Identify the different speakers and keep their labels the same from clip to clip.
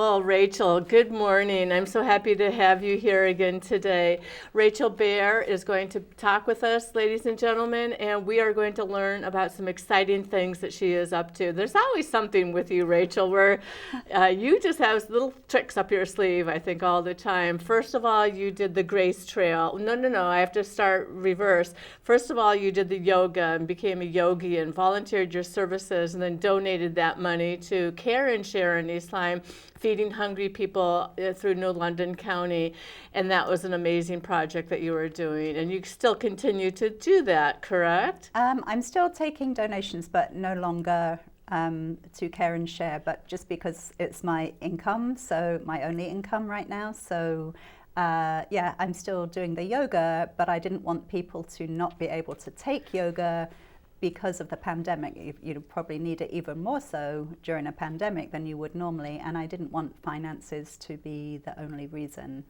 Speaker 1: Well, Rachel, good morning. I'm so happy to have you here again today. Rachel Baer is going to talk with us, ladies and gentlemen, and we are going to learn about some exciting things that she is up to. There's always something with you, Rachel, where you just have little tricks up your sleeve, I think, all the time. First of all, you did the Grace Trail. No, I have to start reverse. First of all, you did the yoga and became a yogi and volunteered your services and then donated that money to Care and Share in East Lyme, feeding hungry people through New London County. And that was an amazing project that you were doing. And you still continue to do that, correct?
Speaker 2: I'm still taking donations, but no longer to Care and Share, but just because it's my income, so my only income right now. So yeah, I'm still doing the yoga, but I didn't want people to not be able to take yoga because of the pandemic. You probably need it even more so during a pandemic than you would normally, and I didn't want finances to be the only reason.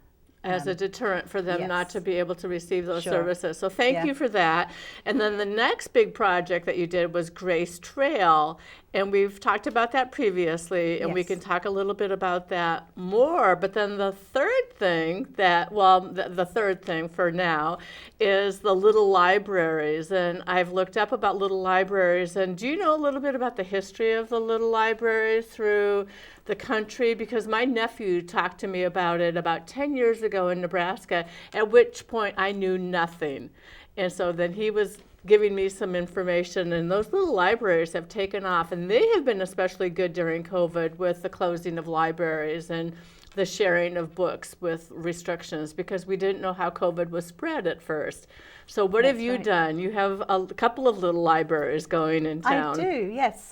Speaker 1: As a deterrent for them
Speaker 2: yes.
Speaker 1: not to be able to receive those
Speaker 2: Sure.
Speaker 1: services. So thank you for that. And then the next big project that you did was Grace Trail. And we've talked about that previously, and we
Speaker 2: Yes.
Speaker 1: can talk a little bit about that more. But then the third thing that, well, the third thing for now is the little libraries. And I've looked up about little libraries. And do you know a little bit about the history of the little libraries through the country? Because my nephew talked to me about it about 10 years ago in Nebraska, at which point I knew nothing. And so then he was giving me some information, and those little libraries have taken off, and they have been especially good during COVID with the closing of libraries and the sharing of books with restrictions, because we didn't know how COVID was spread at first. So what have you done? You have a couple of little libraries going in town.
Speaker 2: I do, yes.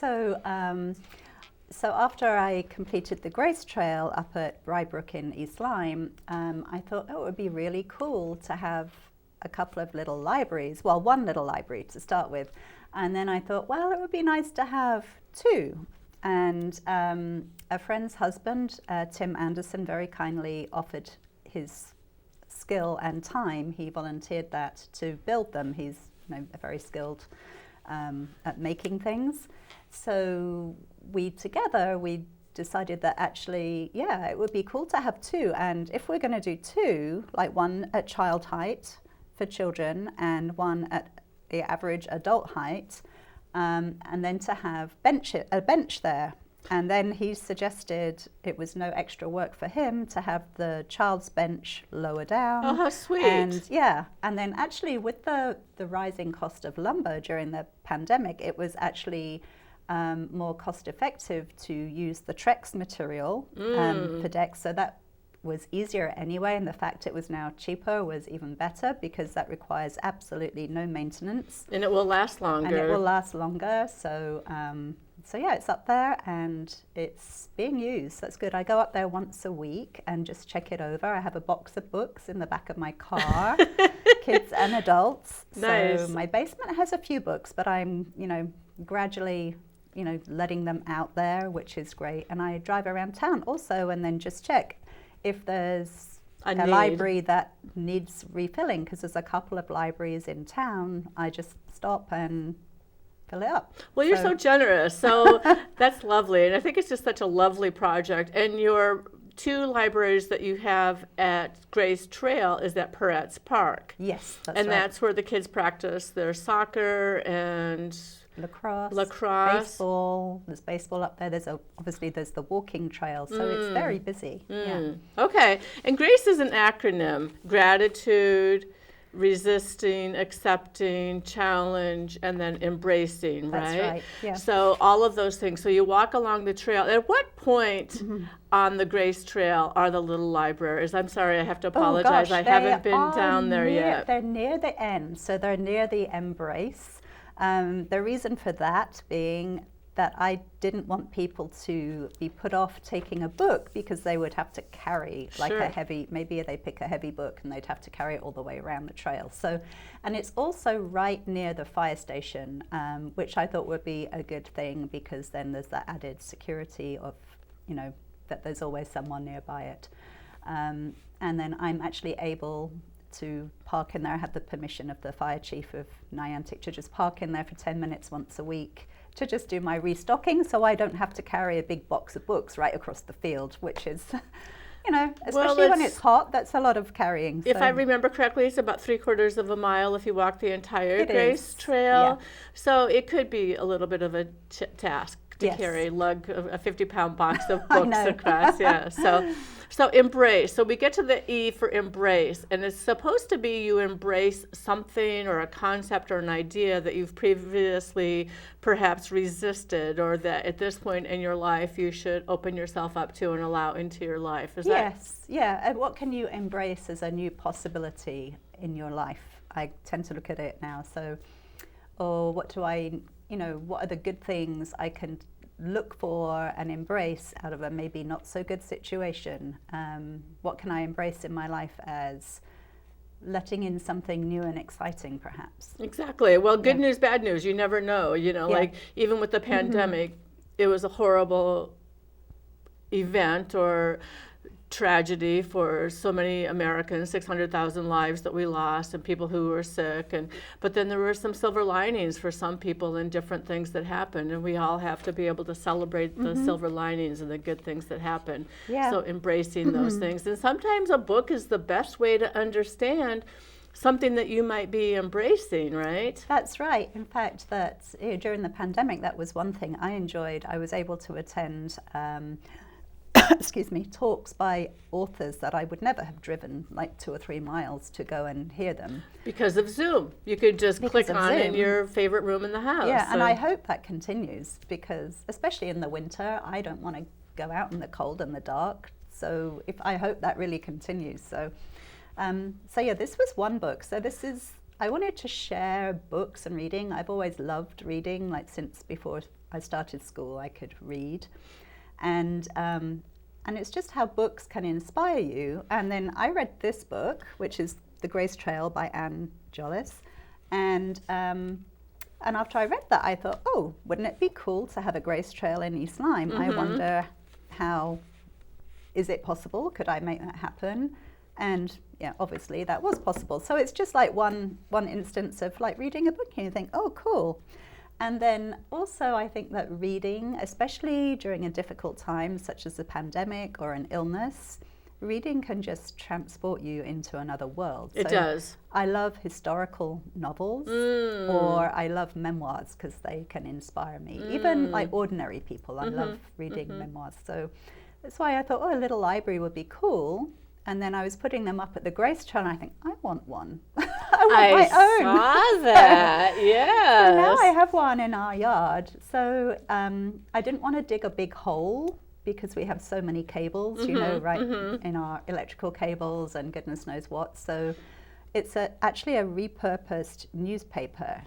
Speaker 2: So after I completed the Grace Trail up at Bridebrook in East Lyme, I thought, it would be really cool to have a couple of little libraries. Well, one little library to start with. And then I thought, well, it would be nice to have two. And a friend's husband, Tim Anderson, very kindly offered his skill and time. He volunteered that to build them. He's very skilled at making things. So we decided that actually, yeah, it would be cool to have two. And if we're going to do two, like one at child height for children and one at the average adult height, and then to have a bench there. And then he suggested it was no extra work for him to have the child's bench lower down.
Speaker 1: Oh, how sweet.
Speaker 2: And yeah, and then actually with the rising cost of lumber during the pandemic, it was actually more cost effective to use the Trex material for decks. So that was easier anyway, and the fact it was now cheaper was even better, because that requires absolutely no maintenance.
Speaker 1: And it will last longer.
Speaker 2: And it will last longer. So so yeah, it's up there and it's being used. That's good. I go up there once a week and just check it over. I have a box of books in the back of my car, kids and adults.
Speaker 1: Nice.
Speaker 2: So my basement has a few books, but I'm, gradually letting them out there, which is great. And I drive around town also and then just check if there's a library that needs refilling, because there's a couple of libraries in town. I just stop and fill it up.
Speaker 1: Well, you're so generous. So that's lovely. And I think it's just such a lovely project. And your two libraries that you have at Grace Trail is at Peretz Park.
Speaker 2: Yes, that's
Speaker 1: and
Speaker 2: right.
Speaker 1: that's where the kids practice their soccer and
Speaker 2: lacrosse, baseball. There's baseball up there. Obviously there's the walking trail, so it's very busy. Yeah.
Speaker 1: Okay, and GRACE is an acronym: gratitude, resisting, accepting, challenge, and then embracing, right?
Speaker 2: That's right, yeah.
Speaker 1: So all of those things. So you walk along the trail. At what point on the Grace Trail are the little libraries? I'm sorry, I have to apologize. I haven't been down there yet.
Speaker 2: They're near the end, so they're near the embrace. The reason for that being that I didn't want people to be put off taking a book, because they would have to carry like a heavy, maybe they pick a heavy book and they'd have to carry it all the way around the trail. So, and it's also right near the fire station, which I thought would be a good thing, because then there's that added security of, that there's always someone nearby it. And then I'm actually able to park in there. I had the permission of the fire chief of Niantic to just park in there for 10 minutes once a week to just do my restocking, so I don't have to carry a big box of books right across the field, which is, you know, especially when it's hot, that's a lot of carrying.
Speaker 1: If I remember correctly, it's about 3/4 of a mile if you walk the entire Grace
Speaker 2: is.
Speaker 1: Trail.
Speaker 2: Yeah.
Speaker 1: So it could be a little bit of a task to
Speaker 2: Yes.
Speaker 1: carry, lug a 50-pound box of
Speaker 2: I
Speaker 1: books
Speaker 2: know.
Speaker 1: across. Yeah. So embrace. So we get to the E for embrace, and it's supposed to be you embrace something or a concept or an idea that you've previously perhaps resisted, or that at this point in your life you should open yourself up to and allow into your life. Is that?
Speaker 2: Yes, yeah. And what can you embrace as a new possibility in your life? I tend to look at it now. So, or what do I, you know, what are the good things I can look for and embrace out of a maybe not so good situation? What can I embrace in my life as letting in something new and exciting, perhaps?
Speaker 1: Exactly. Well, good news, bad news. You never know. You know,
Speaker 2: Yeah.
Speaker 1: like even with the pandemic, it was a horrible event or tragedy for so many Americans, 600,000 lives that we lost and people who were sick. But then there were some silver linings for some people and different things that happened. And we all have to be able to celebrate the silver linings and the good things that happen.
Speaker 2: Yeah.
Speaker 1: So embracing those things. And sometimes a book is the best way to understand something that you might be embracing, right?
Speaker 2: That's right. In fact, during the pandemic, that was one thing I enjoyed. I was able to attend excuse me, talks by authors that I would never have driven like 2 or 3 miles to go and hear them.
Speaker 1: Because of Zoom. You could just
Speaker 2: Because
Speaker 1: click
Speaker 2: of
Speaker 1: on in
Speaker 2: Zoom.
Speaker 1: your favorite room in the house.
Speaker 2: Yeah, and
Speaker 1: So-
Speaker 2: I hope that continues, because especially in the winter, I don't want to go out in the cold and the dark. So I hope that really continues. So yeah, this was one book. So I wanted to share books and reading. I've always loved reading, like since before I started school, I could read. And it's just how books can inspire you. And then I read this book, which is The Grace Trail by Anne Jolles. And after I read that, I thought, oh, wouldn't it be cool to have a Grace Trail in East Lyme? I wonder is it possible? Could I make that happen? And yeah, obviously that was possible. So it's just like one instance of like reading a book and you think, oh, cool. And then also I think that reading, especially during a difficult time such as a pandemic or an illness, reading can just transport you into another world.
Speaker 1: It does.
Speaker 2: I love historical novels or I love memoirs because they can inspire me. Even like ordinary people, I love reading memoirs. So that's why I thought, oh, a little library would be cool. And then I was putting them up at the Grace Trail and I think, I want one. I want my own.
Speaker 1: Saw that, yes.
Speaker 2: So now I have one in our yard. So I didn't want to dig a big hole because we have so many cables, you know, right in our electrical cables and goodness knows what. So it's actually a repurposed newspaper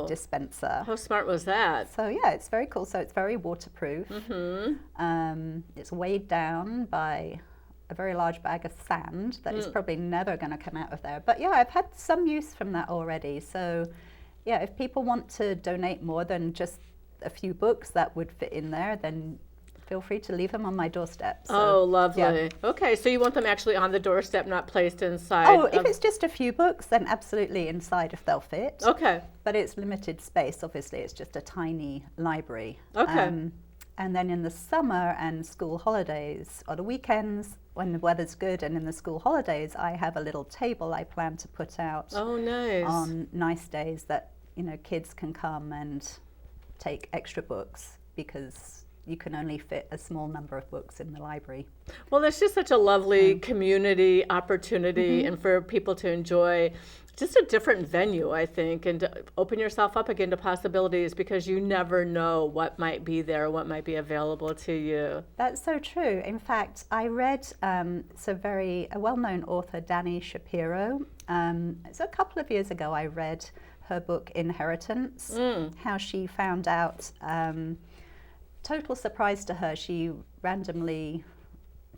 Speaker 2: dispenser.
Speaker 1: How smart was that?
Speaker 2: So yeah, it's very cool. So it's very waterproof. It's weighed down by a very large bag of sand that is probably never going to come out of there. But yeah, I've had some use from that already. So yeah, if people want to donate more than just a few books that would fit in there, then feel free to leave them on my doorstep. So,
Speaker 1: Oh, lovely.
Speaker 2: yeah.
Speaker 1: Okay, so you want them actually on the doorstep, not placed inside?
Speaker 2: Oh, if it's just a few books, then absolutely inside if they'll fit.
Speaker 1: Okay.
Speaker 2: But it's limited space, obviously. It's just a tiny library.
Speaker 1: Okay.
Speaker 2: And then in the summer and school holidays, or the weekends when the weather's good and in the school holidays, I have a little table I plan to put out
Speaker 1: Oh, nice.
Speaker 2: on nice days that, you know, kids can come and take extra books because you can only fit a small number of books in the library.
Speaker 1: Well, there's just such a lovely community opportunity and for people to enjoy just a different venue, I think, and to open yourself up again to possibilities because you never know what might be there, what might be available to you.
Speaker 2: That's so true. In fact, I read a well-known author, Dani Shapiro. So a couple of years ago, I read her book Inheritance, how she found out, total surprise to her, she randomly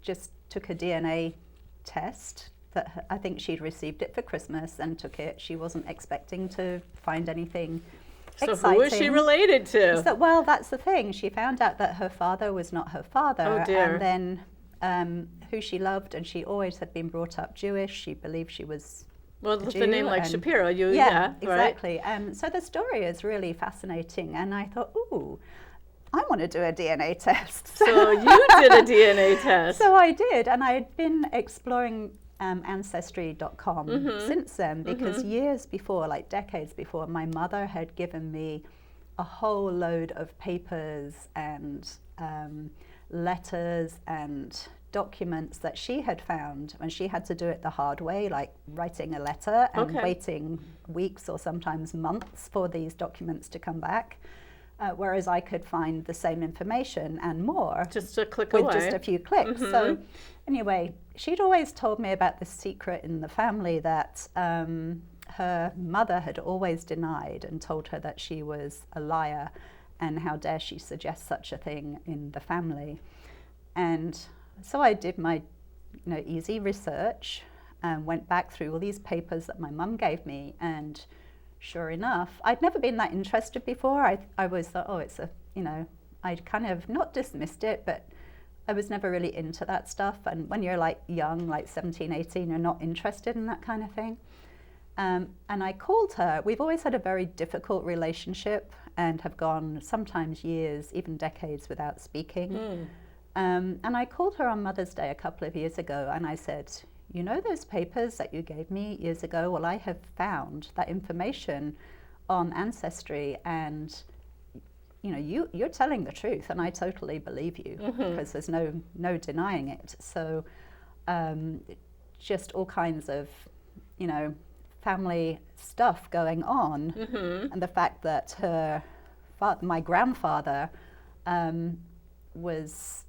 Speaker 2: just took a DNA test that I think she'd received it for Christmas and took it. She wasn't expecting to find anything
Speaker 1: So
Speaker 2: exciting.
Speaker 1: who is she related to?
Speaker 2: So, well, that's the thing. She found out that her father was not her father.
Speaker 1: Oh, dear.
Speaker 2: And then who she loved, and she always had been brought up Jewish. She believed she was
Speaker 1: Well, with
Speaker 2: Jew,
Speaker 1: the name like
Speaker 2: and
Speaker 1: Shapiro,
Speaker 2: yeah,
Speaker 1: right?
Speaker 2: exactly. So the story is really fascinating, and I thought, ooh, I want to do a DNA test.
Speaker 1: So you did a DNA test.
Speaker 2: So I did, and I had been exploring Ancestry.com since then, because years before, like decades before, my mother had given me a whole load of papers and letters and documents that she had found, and she had to do it the hard way, like writing a letter and waiting weeks or sometimes months for these documents to come back. Whereas I could find the same information and more
Speaker 1: just a click
Speaker 2: with
Speaker 1: away.
Speaker 2: just a few clicks. So anyway, she'd always told me about this secret in the family that her mother had always denied and told her that she was a liar, and how dare she suggest such a thing in the family. And so I did my easy research and went back through all these papers that my mum gave me, and sure enough, I'd never been that interested before. I always thought, oh, it's I'd kind of not dismissed it, but I was never really into that stuff. And when you're like young, like 17, 18, you're not interested in that kind of thing. And I called her. We've always had a very difficult relationship and have gone sometimes years, even decades without speaking. And I called her on Mother's Day a couple of years ago, and I said, you know those papers that you gave me years ago? Well, I have found that information on Ancestry, and you're telling the truth, and I totally believe you, because there's no denying it. So just all kinds of family stuff going on, and the fact that my grandfather was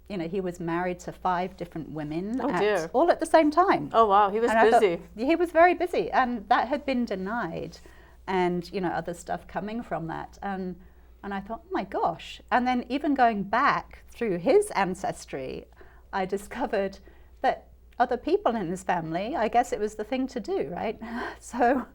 Speaker 2: he was married to 5 different women all at the same time.
Speaker 1: Oh, wow. He was busy.
Speaker 2: He was very busy, and that had been denied, and other stuff coming from that. And I thought, oh my gosh. And then even going back through his ancestry, I discovered that other people in his family, I guess it was the thing to do, right? So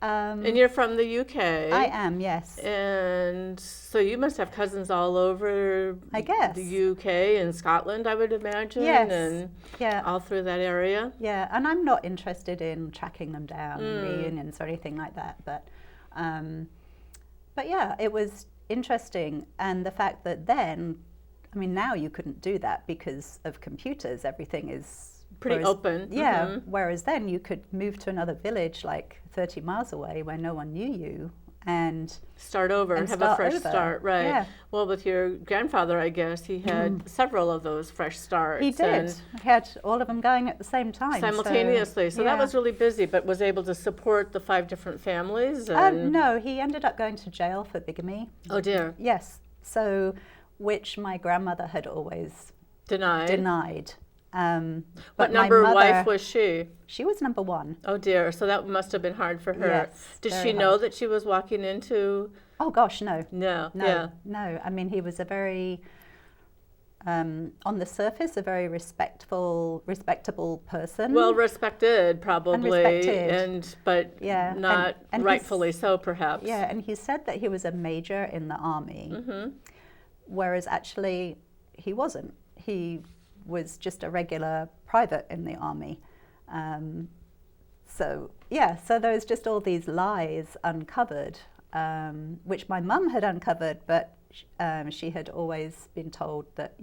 Speaker 1: and you're from the UK.
Speaker 2: I am, yes.
Speaker 1: And so you must have cousins all over,
Speaker 2: I guess,
Speaker 1: the UK and Scotland, I would imagine.
Speaker 2: Yes.
Speaker 1: And
Speaker 2: yeah,
Speaker 1: all through that area.
Speaker 2: Yeah, and I'm not interested in tracking them down, reunions or anything like that. But yeah, it was interesting, and the fact that then, now you couldn't do that because of computers. Everything is
Speaker 1: pretty open.
Speaker 2: Yeah, whereas then you could move to another village like 30 miles away where no one knew you and
Speaker 1: start over and have a fresh start, right?
Speaker 2: Yeah.
Speaker 1: Well, with your grandfather, I guess he had several of those fresh starts.
Speaker 2: He did. He had all of them going at the same time.
Speaker 1: Simultaneously. So that was really busy, but was able to support the 5 different families? And
Speaker 2: no, he ended up going to jail for bigamy.
Speaker 1: Oh, dear.
Speaker 2: Yes. So, which my grandmother had always denied.
Speaker 1: What number wife was she?
Speaker 2: She was number 1.
Speaker 1: Oh dear, so that must have been hard for her.
Speaker 2: Yes,
Speaker 1: Did she know that she was walking into?
Speaker 2: Oh gosh, no.
Speaker 1: No.
Speaker 2: He was a very, on the surface, a very respectable person.
Speaker 1: Well respected, probably, but
Speaker 2: yeah,
Speaker 1: not
Speaker 2: and
Speaker 1: rightfully so, perhaps.
Speaker 2: Yeah, and he said that he was a major in the army, whereas actually he wasn't. He was just a regular private in the army. So there was just all these lies uncovered, which my mum had uncovered, but she had always been told that,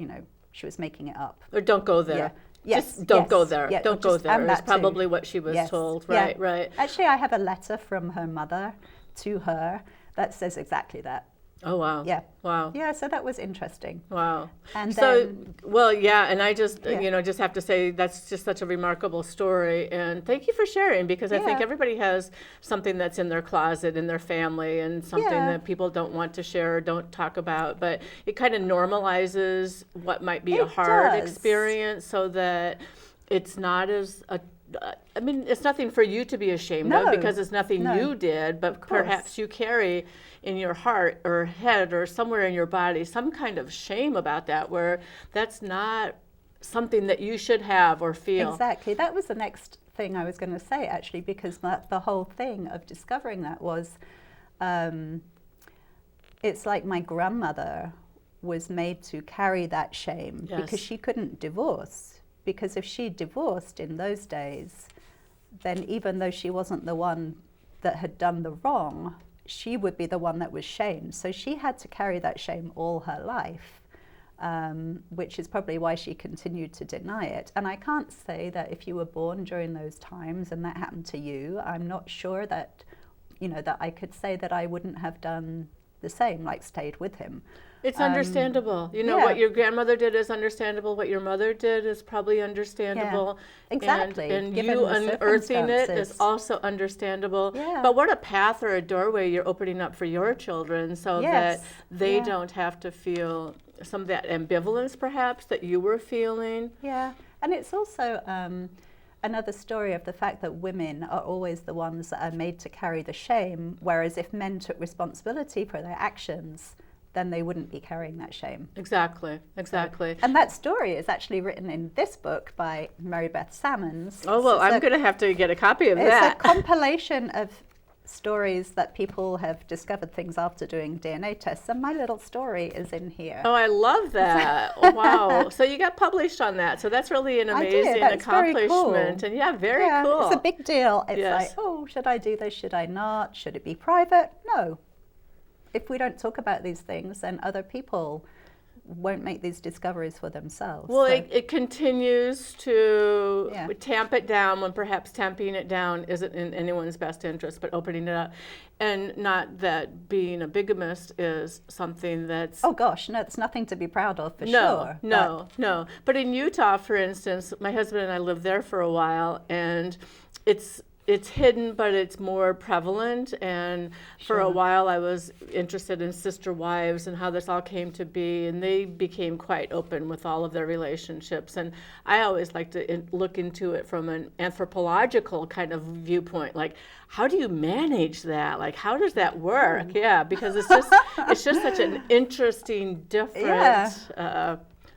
Speaker 2: she was making it up.
Speaker 1: Or don't go there.
Speaker 2: Yeah. Yes.
Speaker 1: Just don't go there.
Speaker 2: Yeah,
Speaker 1: don't go there. Is probably
Speaker 2: too.
Speaker 1: What she was
Speaker 2: Yes.
Speaker 1: told.
Speaker 2: Yeah.
Speaker 1: Right, right.
Speaker 2: Actually, I have a letter from her mother to her that says exactly that.
Speaker 1: Oh, wow.
Speaker 2: Yeah.
Speaker 1: Wow.
Speaker 2: Yeah, so that was interesting.
Speaker 1: Wow.
Speaker 2: And
Speaker 1: so,
Speaker 2: then,
Speaker 1: and I just, just have to say that's just such a remarkable story. And thank you for sharing, because I think everybody has something that's in their closet, in their family, and something that people don't want to share or don't talk about. But it kind of normalizes what might be a hard experience, so that it's not as it's nothing for you to be ashamed of, because it's nothing you did, but perhaps you carry in your heart or head or somewhere in your body some kind of shame about that, where that's not something that you should have or feel.
Speaker 2: Exactly. That was the next thing I was going to say, actually, because the whole thing of discovering that was, it's like my grandmother was made to carry that shame because she couldn't divorce. Because if she divorced in those days, then even though she wasn't the one that had done the wrong, she would be the one that was shamed. So she had to carry that shame all her life, which is probably why she continued to deny it. And I can't say that if you were born during those times and that happened to you, I'm not sure that, that I could say that I wouldn't have done the same, like stayed with him.
Speaker 1: It's understandable. What your grandmother did is understandable. What your mother did is probably understandable.
Speaker 2: Yeah, exactly.
Speaker 1: And you unearthing it is also understandable.
Speaker 2: Yeah.
Speaker 1: But what a path or a doorway you're opening up for your children so that they don't have to feel some of that ambivalence perhaps that you were feeling.
Speaker 2: Yeah. And it's also another story of the fact that women are always the ones that are made to carry the shame, whereas if men took responsibility for their actions, then they wouldn't be carrying that shame.
Speaker 1: Exactly.
Speaker 2: And that story is actually written in this book by Mary Beth Salmons.
Speaker 1: Oh, well, I'm going to have to get a copy of that.
Speaker 2: It's a compilation of stories that people have discovered things after doing DNA tests, and my little story is in here.
Speaker 1: Oh, I love that. Wow. So you got published on that. So that's really an amazing accomplishment.
Speaker 2: Very cool.
Speaker 1: And very cool.
Speaker 2: It's a big deal. It's like, oh, should I do this? Should I not? Should it be private? No. If we don't talk about these things, then other people won't make these discoveries for themselves.
Speaker 1: Well, it continues to tamp it down when perhaps tamping it down isn't in anyone's best interest, but opening it up. And not that being a bigamist is something that's...
Speaker 2: Oh gosh, no, it's nothing to be proud of for sure.
Speaker 1: No. But in Utah, for instance, my husband and I lived there for a while, and it's hidden, but it's more prevalent. And for a while, I was interested in sister wives and how this all came to be. And they became quite open with all of their relationships. And I always like to look into it from an anthropological kind of viewpoint. Like, how do you manage that? Like, how does that work? Yeah, because it's just such an interesting, different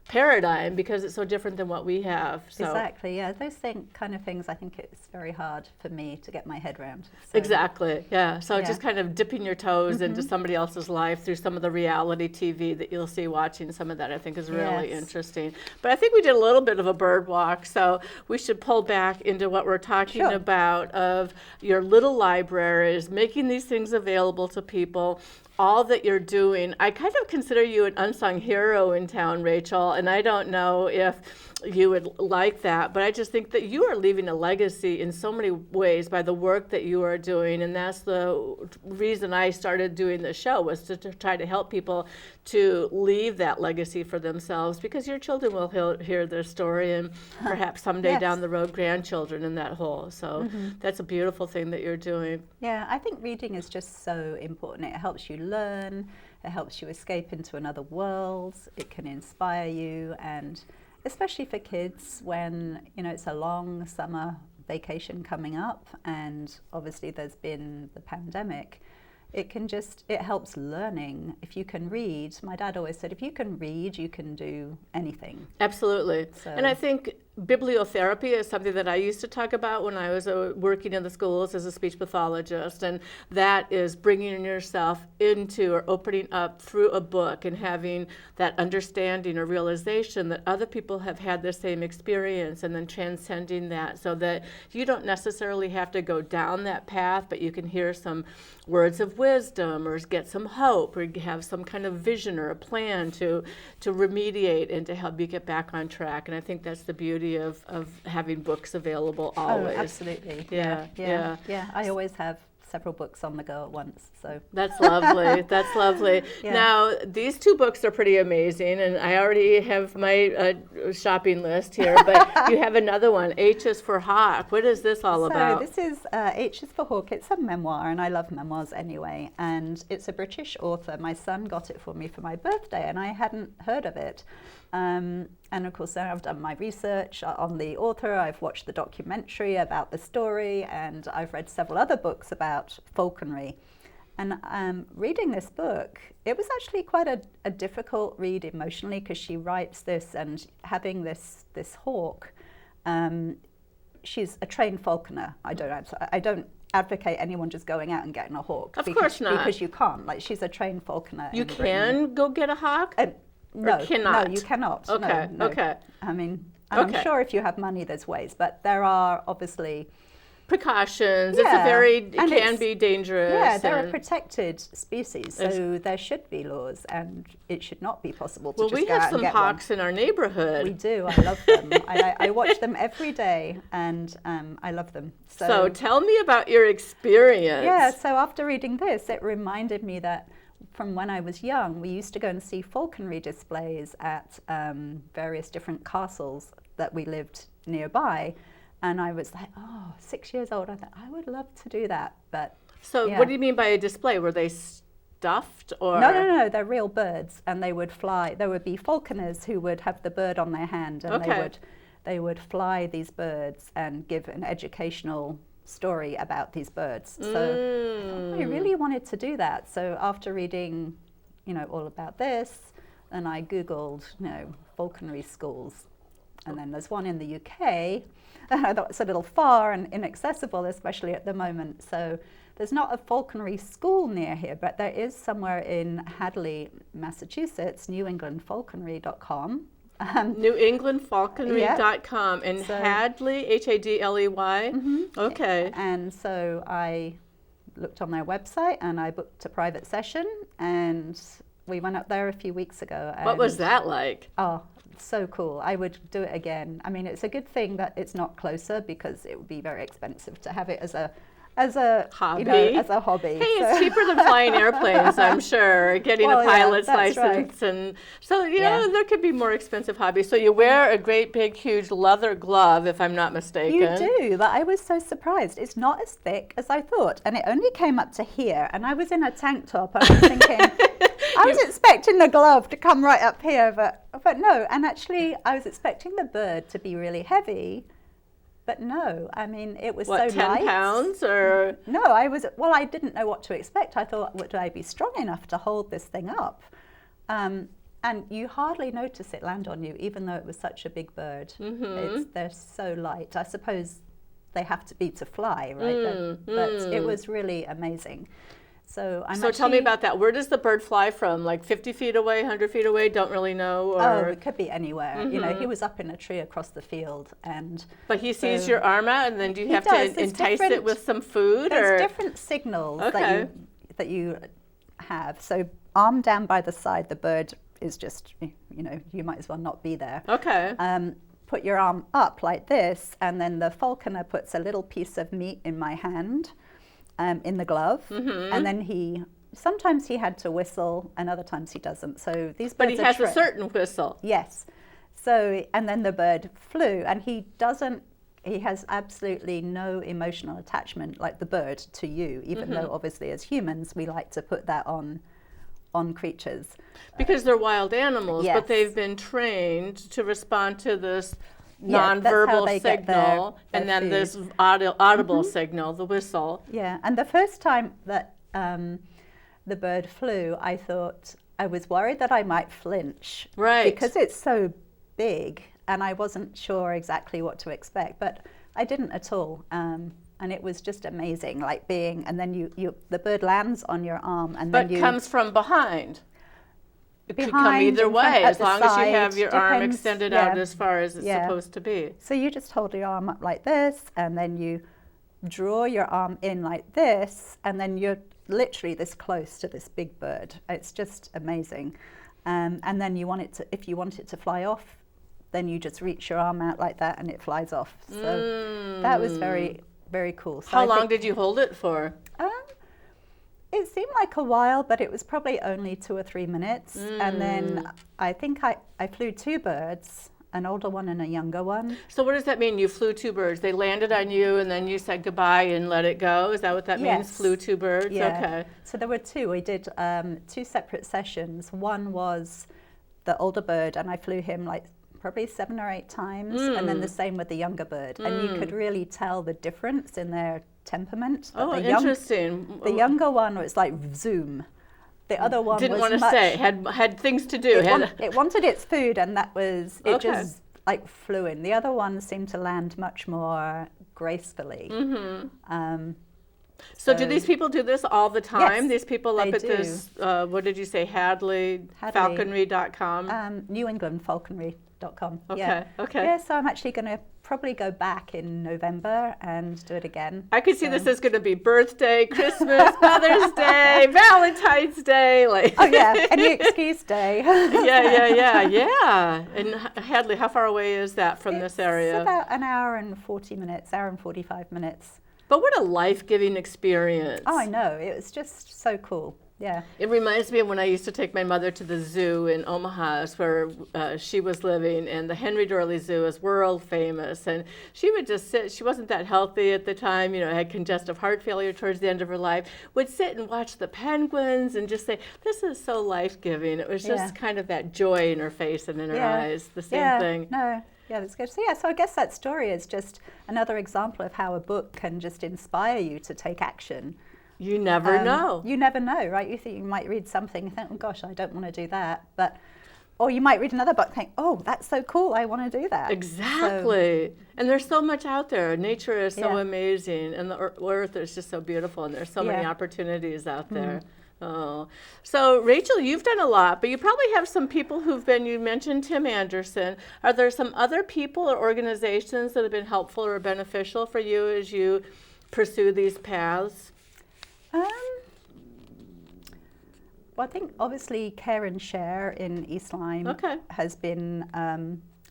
Speaker 1: paradigm, because it's so different than what we have. So.
Speaker 2: Exactly, yeah. Those kind of things, I think it's very hard for me to get my head around. So.
Speaker 1: Exactly, yeah. So just kind of dipping your toes into somebody else's life through some of the reality TV that you'll see watching some of that, I think is really interesting. But I think we did a little bit of a bird walk, so we should pull back into what we're talking about of your little libraries, making these things available to people, all that you're doing. I kind of consider you an unsung hero in town, Rachel, and I don't know if you would like that, but I just think that you are leaving a legacy in so many ways by the work that you are doing, and that's the reason I started doing the show, was to try to help people to leave that legacy for themselves, because your children will hear their story, and perhaps someday down the road, grandchildren in that whole. So that's a beautiful thing that you're doing.
Speaker 2: Yeah, I think reading is just so important. It helps you learn, it helps you escape into another world, it can inspire you, and especially for kids when, it's a long summer vacation coming up, and obviously there's been the pandemic. It helps learning. If you can read, my dad always said, if you can read, you can do anything.
Speaker 1: Absolutely. So. And I think bibliotherapy is something that I used to talk about when I was working in the schools as a speech pathologist, and that is bringing yourself into or opening up through a book and having that understanding or realization that other people have had the same experience, and then transcending that so that you don't necessarily have to go down that path, but you can hear some words of wisdom or get some hope or have some kind of vision or a plan to remediate and to help you get back on track. And I think that's the beauty of having books available always.
Speaker 2: Oh, absolutely.
Speaker 1: Yeah.
Speaker 2: I always have several books on the go at once. So
Speaker 1: that's lovely. That's lovely. Yeah. Now, these two books are pretty amazing, and I already have my shopping list here, but you have another one, H is for Hawk. What is this all about?
Speaker 2: So this is H is for Hawk. It's a memoir, and I love memoirs anyway, and it's a British author. My son got it for me for my birthday, and I hadn't heard of it. And of course, I've done my research on the author, I've watched the documentary about the story, and I've read several other books about falconry. And reading this book, it was actually quite a difficult read emotionally, because she writes this, and having this hawk, she's a trained falconer. I don't advocate anyone just going out and getting a hawk.
Speaker 1: Of course not.
Speaker 2: Because you can't. Like, she's a trained falconer.
Speaker 1: You can go get a hawk?
Speaker 2: No,
Speaker 1: cannot.
Speaker 2: No, you cannot.
Speaker 1: Okay,
Speaker 2: no.
Speaker 1: okay.
Speaker 2: I mean, I'm sure if you have money, there's ways, but there are obviously
Speaker 1: precautions.
Speaker 2: Yeah,
Speaker 1: It can be dangerous.
Speaker 2: Yeah, they're a protected species, so there should be laws, and it should not be possible to just
Speaker 1: we
Speaker 2: go
Speaker 1: have
Speaker 2: out
Speaker 1: some
Speaker 2: and get
Speaker 1: hawks
Speaker 2: one.
Speaker 1: in our neighborhood.
Speaker 2: We do. I love them. I watch them every day, and I love them.
Speaker 1: So tell me about your experience.
Speaker 2: Yeah, so after reading this, it reminded me that from when I was young, we used to go and see falconry displays at various different castles that we lived nearby. And I was like, 6 years old. I thought, I would love to do that. But
Speaker 1: So what do you mean by a display? Were they stuffed or?
Speaker 2: No, they're real birds, and they would fly. There would be falconers who would have the bird on their hand, and they would fly these birds and give an educational story about these birds. So I really wanted to do that. So after reading, all about this, and I Googled, falconry schools, and then there's one in the UK. I thought it's a little far and inaccessible, especially at the moment. So there's not a falconry school near here, but there is somewhere in Hadley, Massachusetts, newenglandfalconry.com.
Speaker 1: newenglandfalconry.com and Hadley, Hadley. Okay.
Speaker 2: And so I looked on their website and I booked a private session, and we went up there a few weeks ago.
Speaker 1: What was that like?
Speaker 2: Oh, so cool. I would do it again. I mean, it's a good thing that it's not closer, because it would be very expensive to have it as a hobby. As a hobby.
Speaker 1: Hey, it's cheaper than flying airplanes, I'm sure, getting a pilot's license.
Speaker 2: Right.
Speaker 1: And so, there could be more expensive hobbies. So you wear a great big huge leather glove, if I'm not mistaken.
Speaker 2: You do, but I was so surprised. It's not as thick as I thought, and it only came up to here, and I was in a tank top. I was thinking, I was expecting the glove to come right up here, but no. And actually, I was expecting the bird to be really heavy, but no. I mean, it was so light.
Speaker 1: 10 pounds or?
Speaker 2: No, I didn't know what to expect. I thought, would I be strong enough to hold this thing up? And you hardly notice it land on you, even though it was such a big bird. They're so light. I suppose they have to be to fly, right? But it was really amazing. So
Speaker 1: tell me about that. Where does the bird fly from? Like 50 feet away, 100 feet away? Don't really know. Or?
Speaker 2: It could be anywhere. He was up in a tree across the field,
Speaker 1: But he sees your arm out, and then do you have to entice it with some food?
Speaker 2: There's different signals that you have. So arm down by the side, the bird is just, you might as well not be there.
Speaker 1: Okay.
Speaker 2: Put your arm up like this, and then the falconer puts a little piece of meat in my hand. In the glove, and then sometimes he had to whistle, and other times he doesn't. So these birds
Speaker 1: But he has a certain whistle.
Speaker 2: Yes. So, and then the bird flew, and he has absolutely no emotional attachment like the bird to you, even though obviously as humans we like to put that on creatures.
Speaker 1: Because they're wild animals, but they've been trained to respond to this non-verbal signal, and then this audible signal, the whistle.
Speaker 2: Yeah, and the first time that the bird flew, I thought, I was worried that I might flinch.
Speaker 1: Right.
Speaker 2: Because it's so big, and I wasn't sure exactly what to expect, but I didn't at all. And it was just amazing, and then the bird lands on your arm, and then
Speaker 1: comes from behind. It could
Speaker 2: Behind,
Speaker 1: come either way, as long as you have your arm
Speaker 2: depends,
Speaker 1: extended out as far as it's supposed to be.
Speaker 2: So you just hold your arm up like this, and then you draw your arm in like this, and then you're literally this close to this big bird. It's just amazing. And then if you want it to fly off, then you just reach your arm out like that, and it flies off. So that was very, very cool. So
Speaker 1: How long did you hold it for?
Speaker 2: It seemed like a while, but it was probably only 2 or 3 minutes. And then I think I flew 2 birds, an older one and a younger one.
Speaker 1: So what does that mean? You flew 2 birds. They landed on you, and then you said goodbye and let it go? Is that what that means? Flew 2 birds?
Speaker 2: Yeah.
Speaker 1: Okay.
Speaker 2: So there were 2. We did 2 separate sessions. One was the older bird, and I flew him probably 7 or 8 times, and then the same with the younger bird. And you could really tell the difference in their temperament.
Speaker 1: Interesting.
Speaker 2: The younger one was like zoom. The other one
Speaker 1: didn't want to stay. Had things to do.
Speaker 2: It wanted its food, and that was it. Just flew in. The other one seemed to land much more gracefully.
Speaker 1: So do these people do this all the time?
Speaker 2: Yes,
Speaker 1: these people up at this, what did you say, Hadley. Falconry.com?
Speaker 2: Newenglandfalconry.com. activism.com.
Speaker 1: Okay,
Speaker 2: Yeah.
Speaker 1: okay.
Speaker 2: Yeah, so I'm actually going to probably go back in November and do it again.
Speaker 1: I could see this is going to be birthday, Christmas, Mother's Day, Valentine's Day, like.
Speaker 2: Oh yeah, any excuse day.
Speaker 1: yeah. And Hadley, how far away is that from this area?
Speaker 2: It's about an hour and 40 minutes, hour and 45 minutes.
Speaker 1: But what a life-giving experience.
Speaker 2: Oh, I know. It was just so cool. Yeah.
Speaker 1: It reminds me of when I used to take my mother to the zoo in Omaha, where she was living, and the Henry Dorley Zoo is world famous. And she would just sit, she wasn't that healthy at the time, had congestive heart failure towards the end of her life, would sit and watch the penguins and just say, this is so life-giving. It was just kind of that joy in her face and in her eyes, the same thing.
Speaker 2: No. Yeah, that's good. So so I guess that story is just another example of how a book can just inspire you to take action.
Speaker 1: You never know.
Speaker 2: You never know, right? You think you might read something and think, oh gosh, I don't want to do that. Or you might read another book and think, oh, that's so cool, I want to do that.
Speaker 1: Exactly. And there's so much out there. Nature is so amazing, and the earth is just so beautiful, and there's so many opportunities out there. Oh, so Rachel, you've done a lot, but you probably have some people you mentioned Tim Anderson. Are there some other people or organizations that have been helpful or beneficial for you as you pursue these paths?
Speaker 2: Well, I think obviously Care and Share in East Lyme has been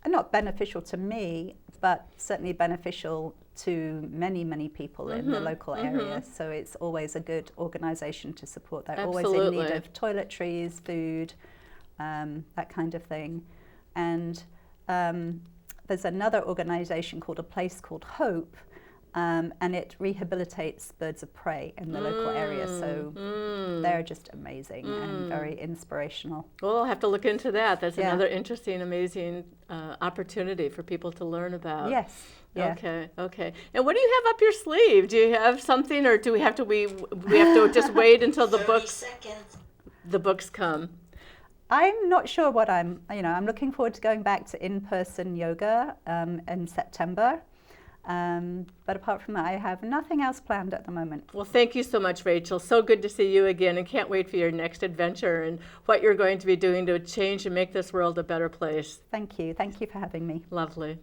Speaker 2: not beneficial to me, but certainly beneficial to many, many people in the local area. So it's always a good organization to support. They're always in need of toiletries, food, that kind of thing. And there's another organization called A Place Called Hope, and it rehabilitates birds of prey in the local area. So they're just amazing and very inspirational.
Speaker 1: Well, I'll have to look into that. That's another interesting, amazing opportunity for people to learn about.
Speaker 2: Yes. Yeah.
Speaker 1: Okay. And what do you have up your sleeve? Do you have something, or do we have to just wait until the books come?
Speaker 2: I'm not sure what I'm looking forward to going back to in-person yoga in September. But apart from that, I have nothing else planned at the moment.
Speaker 1: Well, thank you so much, Rachel. So good to see you again, and can't wait for your next adventure and what you're going to be doing to change and make this world a better place.
Speaker 2: Thank you. Thank you for having me.
Speaker 1: Lovely.